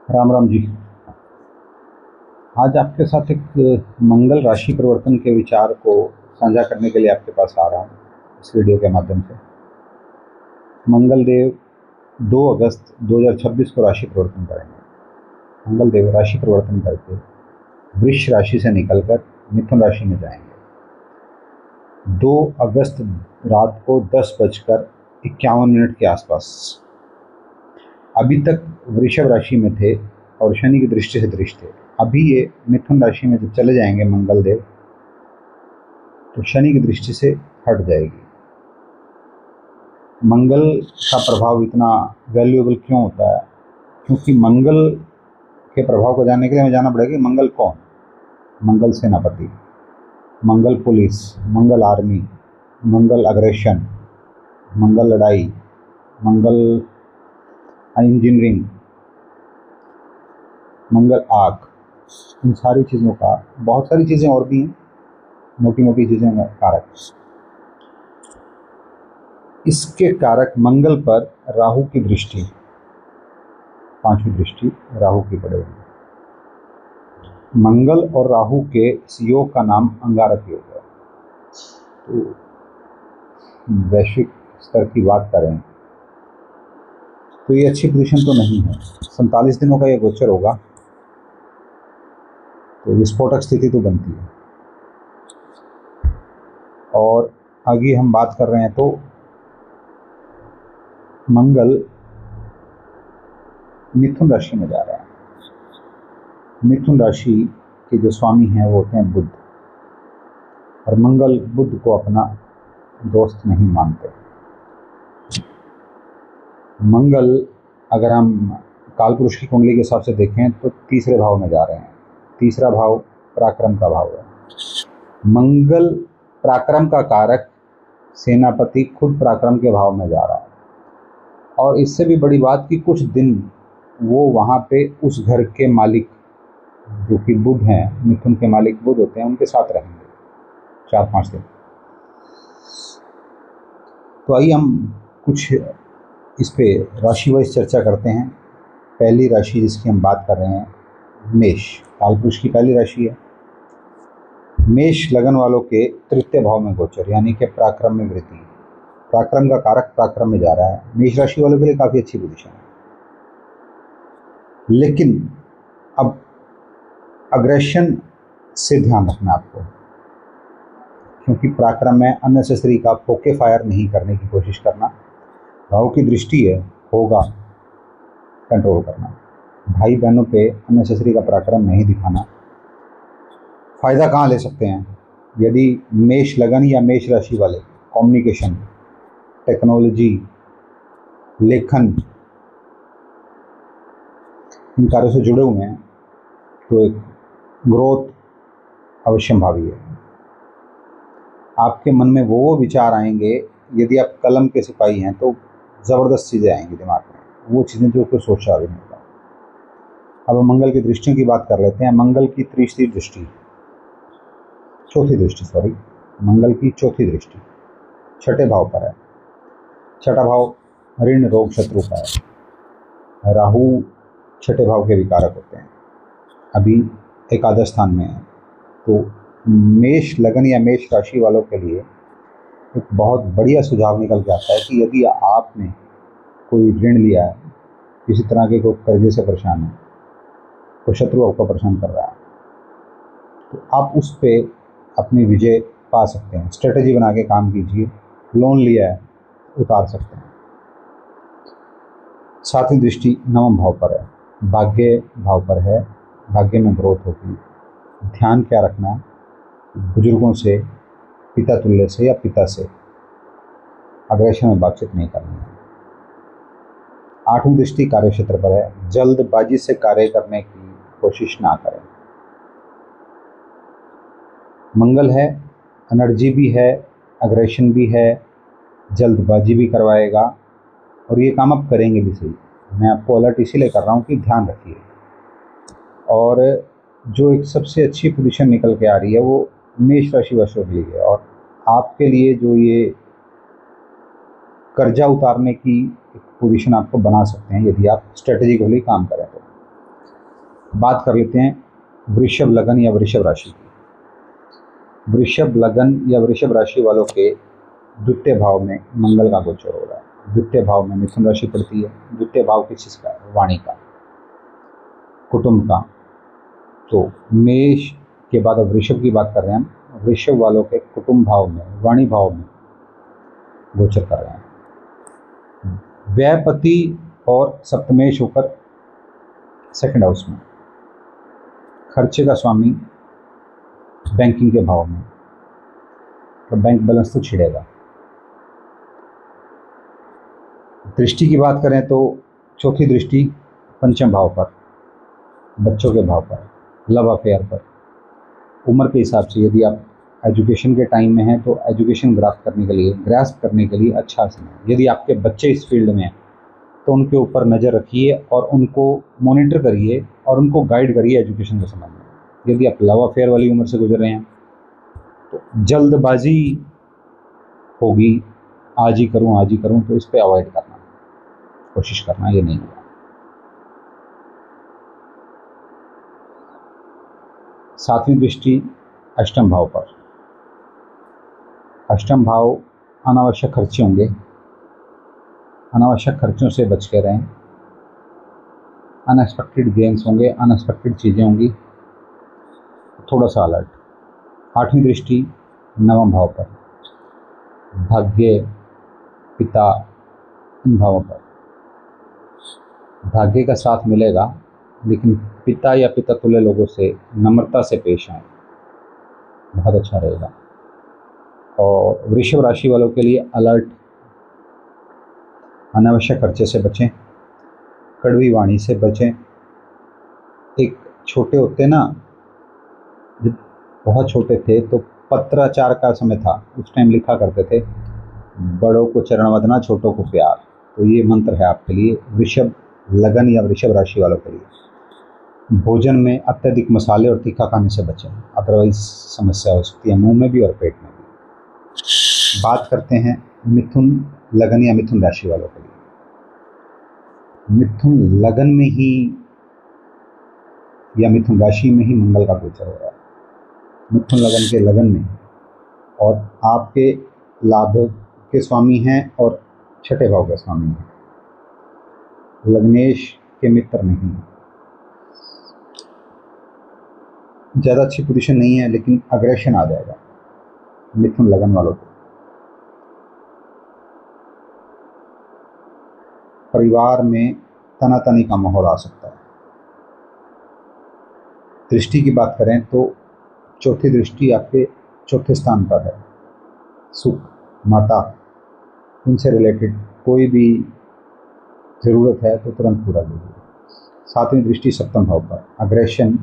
राम राम जी। आज आपके साथ एक मंगल राशि परिवर्तन के विचार को साझा करने के लिए आपके पास आ रहा हूँ इस वीडियो के माध्यम से। मंगल देव 2 अगस्त 2026 को राशि परिवर्तन करेंगे। मंगल देव राशि परिवर्तन करके वृष राशि से निकलकर मिथुन राशि में जाएंगे 2 अगस्त रात को 10:51 के आसपास। अभी तक वृषभ राशि में थे और शनि की दृष्टि से दृष्ट थे। अभी ये मिथुन राशि में जब चले जाएंगे मंगल देव, तो शनि की दृष्टि से हट जाएगी। मंगल का प्रभाव इतना वैल्यूएबल क्यों होता है? क्योंकि मंगल के प्रभाव को जानने के लिए हमें जानना पड़ेगा कि मंगल कौन। मंगल सेनापति, मंगल पुलिस, मंगल आर्मी, मंगल अग्रेशन, मंगल लड़ाई, मंगल इंजीनियरिंग, मंगल आग, इन सारी चीज़ों का, बहुत सारी चीज़ें और भी हैं, मोटी मोटी चीज़ें कारक। इसके कारक मंगल पर राहु की दृष्टि, 5वीं दृष्टि राहु की पड़ेगी। मंगल और राहु के इस योग का नाम अंगारक योग है। तो वैश्विक स्तर की बात करें तो ये अच्छी पोजीशन तो नहीं है। 47 दिनों का ये गोचर होगा, तो विस्फोटक स्थिति तो बनती है। और आगे हम बात कर रहे हैं तो मंगल मिथुन राशि में जा रहा है। मिथुन राशि के जो स्वामी हैं वो होते हैं बुध, और मंगल बुध को अपना दोस्त नहीं मानते। मंगल अगर हम कालपुरुष की कुंडली के हिसाब से देखें तो तीसरे भाव में जा रहे हैं। तीसरा भाव पराक्रम का भाव है। मंगल पराक्रम का कारक, सेनापति खुद पराक्रम के भाव में जा रहा है। और इससे भी बड़ी बात कि कुछ दिन वो वहाँ पे उस घर के मालिक जो कि बुध हैं, मिथुन के मालिक बुध होते हैं, उनके साथ रहेंगे 4-5 दिन। तो आइए हम कुछ इस पे राशि वाइज चर्चा करते हैं। पहली राशि जिसकी हम बात कर रहे हैं, मेष, कालपुरुष की पहली राशि है। मेष लगन वालों के तृतीय भाव में गोचर, यानी कि पराक्रम में वृद्धि। पराक्रम का कारक पराक्रम में जा रहा है। मेष राशि वालों के लिए काफ़ी अच्छी पोजीशन है। लेकिन अब अग्रेशन से ध्यान रखना आपको, क्योंकि पराक्रम में अननेसेसरी का फोके फायर नहीं करने की कोशिश करना। राहु की दृष्टि है, होगा कंट्रोल करना। भाई बहनों पे अननेसेसरी का पराक्रम नहीं दिखाना। फ़ायदा कहाँ ले सकते हैं? यदि मेष लगन या मेष राशि वाले कम्युनिकेशन, टेक्नोलॉजी, लेखन, इन कार्यों से जुड़े हुए हैं तो एक ग्रोथ अवश्यंभावी है। आपके मन में वो विचार आएंगे, यदि आप कलम के सिपाही हैं तो ज़बरदस्त चीज़ें आएंगी दिमाग में, वो चीज़ें जो कोई सोचा भी नहीं होगा। अब हम मंगल की दृष्टियों की बात कर लेते हैं। मंगल की तीसरी दृष्टि, चौथी दृष्टि, सॉरी, मंगल की चौथी दृष्टि छठे भाव पर है। छठा भाव ऋण रोग शत्रु का है। राहु छठे भाव के विकारक होते हैं, अभी एकादश स्थान में है। तो मेष लगन या मेष राशि वालों के लिए एक बहुत बढ़िया सुझाव निकल के आता है कि यदि आपने कोई ऋण लिया है, किसी तरह के कोई कर्जे से परेशान है, तो शत्रु आपको परेशान कर रहा है, तो आप उस पे अपनी विजय पा सकते हैं। स्ट्रेटजी बना के काम कीजिए। लोन लिया है, उतार सकते हैं। सातवीं दृष्टि नवम भाव पर है, भाग्य भाव पर है। भाग्य में ग्रोथ होगी। ध्यान क्या रखना, बुजुर्गों से, पिता तुल्य से या पिता से अग्रेशन में बातचीत नहीं करनी है। आठवीं दृष्टि कार्य क्षेत्र पर है। जल्दबाजी से कार्य करने की कोशिश ना करें। मंगल है, एनर्जी भी है, अग्रेशन भी है, जल्दबाजी भी करवाएगा, और ये काम आप करेंगे भी सही। मैं आपको अलर्ट इसीलिए कर रहा हूँ कि ध्यान रखिए। और जो एक सबसे अच्छी पोजीशन निकल के आ रही है वो मेष राशि वासियों के लिए है। और आपके लिए जो ये कर्जा उतारने की एक पोजीशन आपको बना सकते हैं, यदि आप स्ट्रेटेजिकली काम करें तो। बात कर लेते हैं वृषभ लगन या वृषभ राशि की। वृषभ लगन या वृषभ राशि वालों के द्वितीय भाव में मंगल का गोचर हो रहा है। द्वितीय भाव में मिथुन राशि पड़ती है। द्वितीय भाव किस चीज़ का है? वाणी का, कुटुंब का। तो मेष के बाद अब वृषभ की बात कर रहे हैं हम। वृषभ वालों के कुटुंब भाव में, वाणी भाव में गोचर कर रहे हैं। व्ययपति और सप्तमेश होकर सेकंड हाउस में, खर्चे का स्वामी बैंकिंग के भाव में, तो बैंक बैलेंस तो छिड़ेगा। दृष्टि की बात करें तो चौथी दृष्टि पंचम भाव पर, बच्चों के भाव पर, लव अफेयर पर। उम्र के हिसाब से यदि आप एजुकेशन के टाइम में हैं तो एजुकेशन ग्रास्प करने के लिए अच्छा समय। यदि आपके बच्चे इस फील्ड में हैं तो उनके ऊपर नज़र रखिए और उनको मॉनिटर करिए और उनको गाइड करिए एजुकेशन के संबंध में। यदि आप लव अफेयर वाली उम्र से गुजर रहे हैं तो जल्दबाजी होगी, आज ही करूं, तो इस पे अवॉइड करना, कोशिश करना, ये नहीं होगा। सातवीं दृष्टि अष्टम भाव पर। अष्टम भाव अनावश्यक खर्चे होंगे, अनावश्यक खर्चों से बच के रहें। अनएक्सपेक्टेड गेन्स होंगे, अनएक्सपेक्टेड चीज़ें होंगी, थोड़ा सा अलर्ट। आठवीं दृष्टि नवम भाव पर, भाग्य, पिता, इन भावों पर। भाग्य का साथ मिलेगा, लेकिन पिता या पिता तुल्य लोगों से नम्रता से पेश आएँ, बहुत अच्छा रहेगा। और वृषभ राशि वालों के लिए अलर्ट, अनावश्यक खर्चे से बचें, कड़वी वाणी से बचें। एक छोटे होते ना, जब बहुत छोटे थे तो पत्राचार का समय था, उस टाइम लिखा करते थे, बड़ों को चरण वंदना, छोटों को प्यार। तो ये मंत्र है आपके लिए, वृषभ लगन या वृषभ राशि वालों के लिए। भोजन में अत्यधिक मसाले और तीखा खाने से बचें, अदरवाइज समस्या हो सकती है मुंह में भी और पेट में भी। बात करते हैं मिथुन लगन या मिथुन राशि वालों के लिए। मिथुन लगन में ही या मिथुन राशि में ही मंगल का गोचर हो रहा है। मिथुन लगन के लगन में, और आपके लाभ के स्वामी हैं और छठे भाव के स्वामी हैं। लग्नेश के मित्र नहीं, ज़्यादा अच्छी पोजीशन नहीं है, लेकिन अग्रेशन आ जाएगा मिथुन लगन वालों को। परिवार में तनातनी का माहौल आ सकता है। दृष्टि की बात करें तो चौथी दृष्टि आपके चौथे स्थान पर है। सुख, माता, इनसे रिलेटेड कोई भी ज़रूरत है तो तुरंत पूरा कीजिए। सातवीं दृष्टि सप्तम भाव पर, अग्रेशन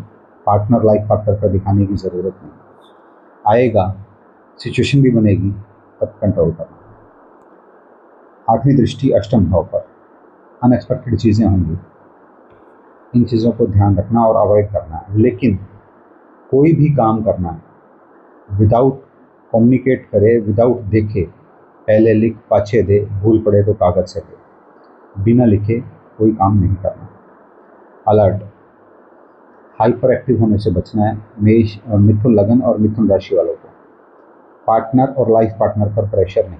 पार्टनर, लाइफ पार्टनर पर दिखाने की ज़रूरत नहीं, आएगा, सिचुएशन भी बनेगी, तब कंट्रोल करना। आठवीं दृष्टि अष्टम भाव पर, अनएक्सपेक्टेड चीज़ें होंगी, इन चीज़ों को ध्यान रखना और अवॉइड करना है। लेकिन कोई भी काम करना है विदाउट कम्युनिकेट करे, विदाउट देखे, पहले लिख पाछे दे, भूल पड़े तो कागज़ से दे, बिना लिखे कोई काम नहीं करना। अलर्ट, हाइपर एक्टिव होने से बचना है मेष और मिथुन लगन और मिथुन राशि वालों को। पार्टनर और लाइफ पार्टनर पर प्रेशर नहीं,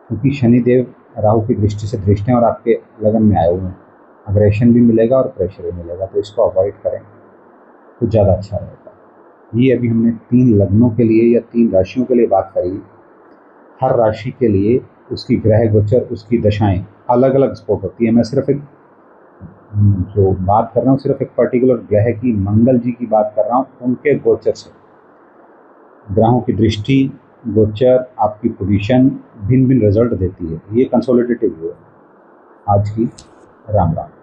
क्योंकि शनिदेव राहु की दृष्टि से दृष्टि और आपके लगन में आए हुए हैं। अग्रेशन भी मिलेगा और प्रेशर भी मिलेगा, तो इसको अवॉइड करें तो ज़्यादा अच्छा रहेगा। ये अभी हमने 3 लग्नों के लिए या 3 राशियों के लिए बात करी। हर राशि के लिए उसकी ग्रह गोचर, उसकी दशाएं अलग अलग स्पोर्ट होती है। मैं सिर्फ एक जो बात कर रहा हूँ, सिर्फ एक पर्टिकुलर ग्रह की, मंगल जी की बात कर रहा हूँ, उनके गोचर से। ग्रहों की दृष्टि, गोचर, आपकी पोजीशन भिन्न भिन्न रिजल्ट देती है। ये कंसोलिडेटिव व्यू है। आज की राम राम।